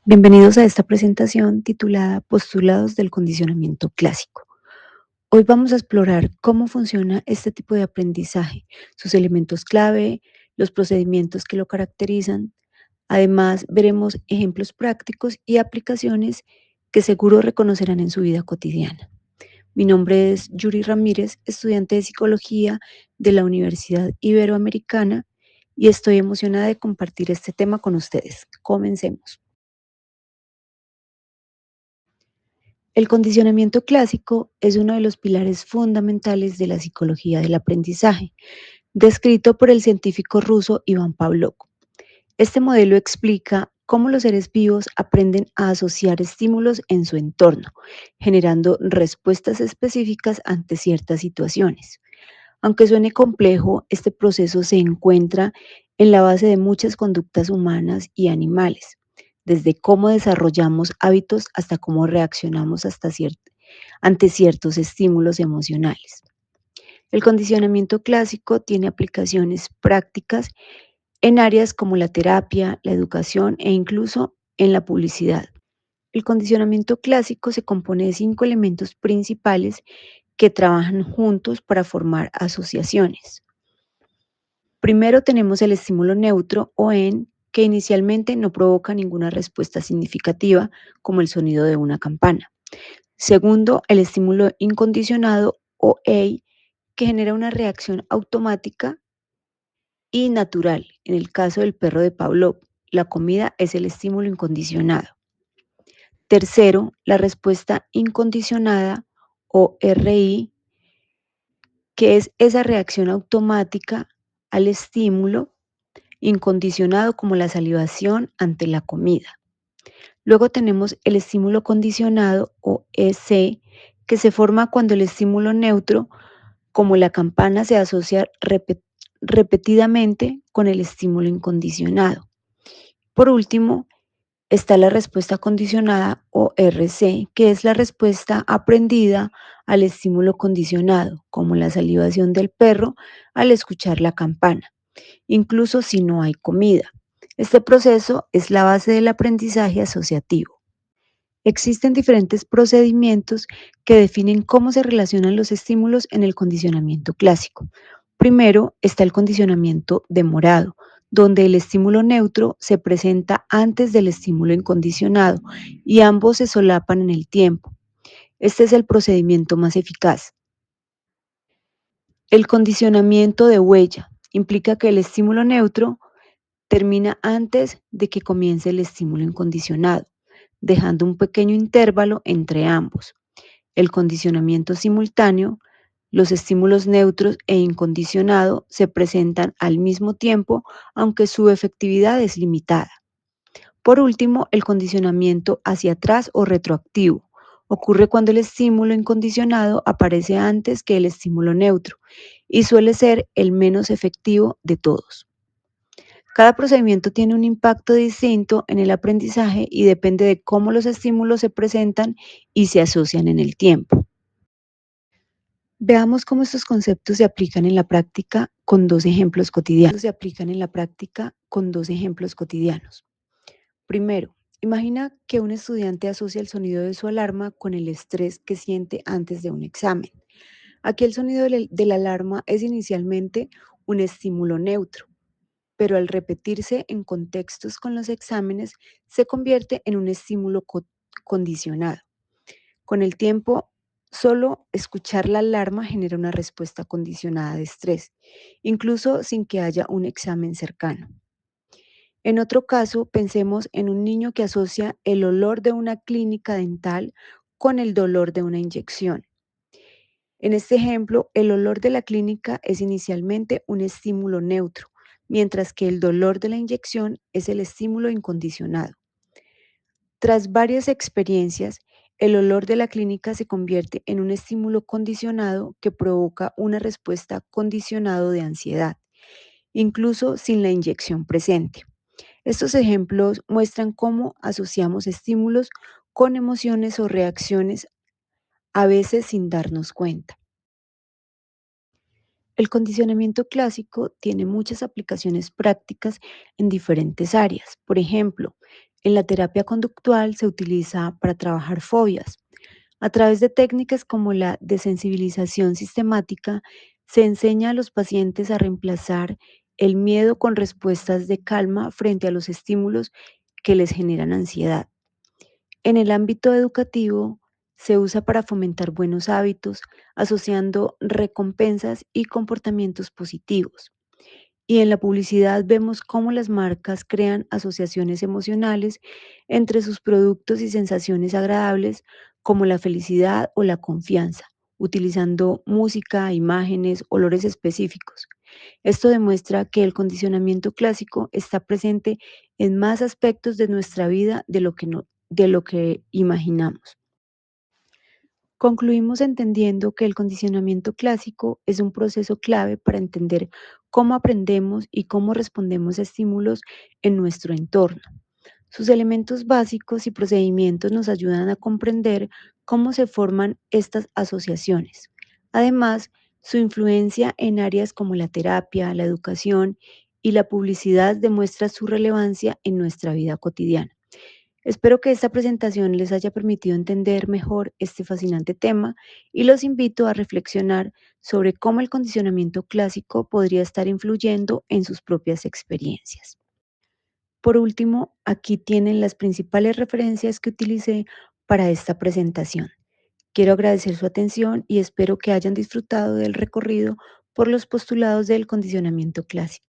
Bienvenidos a esta presentación titulada Postulados del condicionamiento clásico. Hoy vamos a explorar cómo funciona este tipo de aprendizaje, sus elementos clave, los procedimientos que lo caracterizan. Además, veremos ejemplos prácticos y aplicaciones que seguro reconocerán en su vida cotidiana. Mi nombre es Yuri Ramírez, estudiante de psicología de la Universidad Iberoamericana y estoy emocionada de compartir este tema con ustedes. Comencemos. El condicionamiento clásico es uno de los pilares fundamentales de la psicología del aprendizaje, descrito por el científico ruso Iván Pavlov. Este modelo explica cómo los seres vivos aprenden a asociar estímulos en su entorno, generando respuestas específicas ante ciertas situaciones. Aunque suene complejo, este proceso se encuentra en la base de muchas conductas humanas y animales, desde cómo desarrollamos hábitos hasta cómo reaccionamos ante ciertos estímulos emocionales. El condicionamiento clásico tiene aplicaciones prácticas en áreas como la terapia, la educación e incluso en la publicidad. El condicionamiento clásico se compone de 5 elementos principales que trabajan juntos para formar asociaciones. Primero tenemos el estímulo neutro o EN, que inicialmente no provoca ninguna respuesta significativa, como el sonido de una campana. Segundo, el estímulo incondicionado o EI, que genera una reacción automática y natural. En el caso del perro de Pavlov, la comida es el estímulo incondicionado. Tercero, la respuesta incondicionada o RI, que es esa reacción automática al estímulo incondicionado como la salivación ante la comida. Luego tenemos el estímulo condicionado o EC, que se forma cuando el estímulo neutro, como la campana, se asocia repetidamente con el estímulo incondicionado. Por último, está la respuesta condicionada o RC, que es la respuesta aprendida al estímulo condicionado, como la salivación del perro al escuchar la campana, incluso si no hay comida. Este proceso es la base del aprendizaje asociativo. Existen diferentes procedimientos que definen cómo se relacionan los estímulos en el condicionamiento clásico. Primero está el condicionamiento demorado, donde el estímulo neutro se presenta antes del estímulo incondicionado y ambos se solapan en el tiempo. Este es el procedimiento más eficaz. El condicionamiento de huella implica que el estímulo neutro termina antes de que comience el estímulo incondicionado, dejando un pequeño intervalo entre ambos. El condicionamiento simultáneo, los estímulos neutros e incondicionado se presentan al mismo tiempo, aunque su efectividad es limitada. Por último, el condicionamiento hacia atrás o retroactivo ocurre cuando el estímulo incondicionado aparece antes que el estímulo neutro y suele ser el menos efectivo de todos. Cada procedimiento tiene un impacto distinto en el aprendizaje y depende de cómo los estímulos se presentan y se asocian en el tiempo. Veamos cómo estos conceptos se aplican en la práctica con dos ejemplos cotidianos. Primero, imagina que un estudiante asocia el sonido de su alarma con el estrés que siente antes de un examen. Aquí el sonido de la alarma es inicialmente un estímulo neutro, pero al repetirse en contextos con los exámenes se convierte en un estímulo condicionado. Con el tiempo, solo escuchar la alarma genera una respuesta condicionada de estrés, incluso sin que haya un examen cercano. En otro caso, pensemos en un niño que asocia el olor de una clínica dental con el dolor de una inyección. En este ejemplo, el olor de la clínica es inicialmente un estímulo neutro, mientras que el dolor de la inyección es el estímulo incondicionado. Tras varias experiencias, el olor de la clínica se convierte en un estímulo condicionado que provoca una respuesta condicionado de ansiedad, incluso sin la inyección presente. Estos ejemplos muestran cómo asociamos estímulos con emociones o reacciones, a veces sin darnos cuenta. El condicionamiento clásico tiene muchas aplicaciones prácticas en diferentes áreas. Por ejemplo, En la terapia conductual se utiliza para trabajar fobias. A través de técnicas como la desensibilización sistemática, se enseña a los pacientes a reemplazar el miedo con respuestas de calma frente a los estímulos que les generan ansiedad. En el ámbito educativo, se usa para fomentar buenos hábitos, asociando recompensas y comportamientos positivos. Y en la publicidad vemos cómo las marcas crean asociaciones emocionales entre sus productos y sensaciones agradables como la felicidad o la confianza, utilizando música, imágenes, olores específicos. Esto demuestra que el condicionamiento clásico está presente en más aspectos de nuestra vida de lo que imaginamos. Concluimos entendiendo que el condicionamiento clásico es un proceso clave para entender cómo aprendemos y cómo respondemos a estímulos en nuestro entorno. Sus elementos básicos y procedimientos nos ayudan a comprender cómo se forman estas asociaciones. Además, su influencia en áreas como la terapia, la educación y la publicidad demuestra su relevancia en nuestra vida cotidiana. Espero que esta presentación les haya permitido entender mejor este fascinante tema y los invito a reflexionar sobre cómo el condicionamiento clásico podría estar influyendo en sus propias experiencias. Por último, aquí tienen las principales referencias que utilicé para esta presentación. Quiero agradecer su atención y espero que hayan disfrutado del recorrido por los postulados del condicionamiento clásico.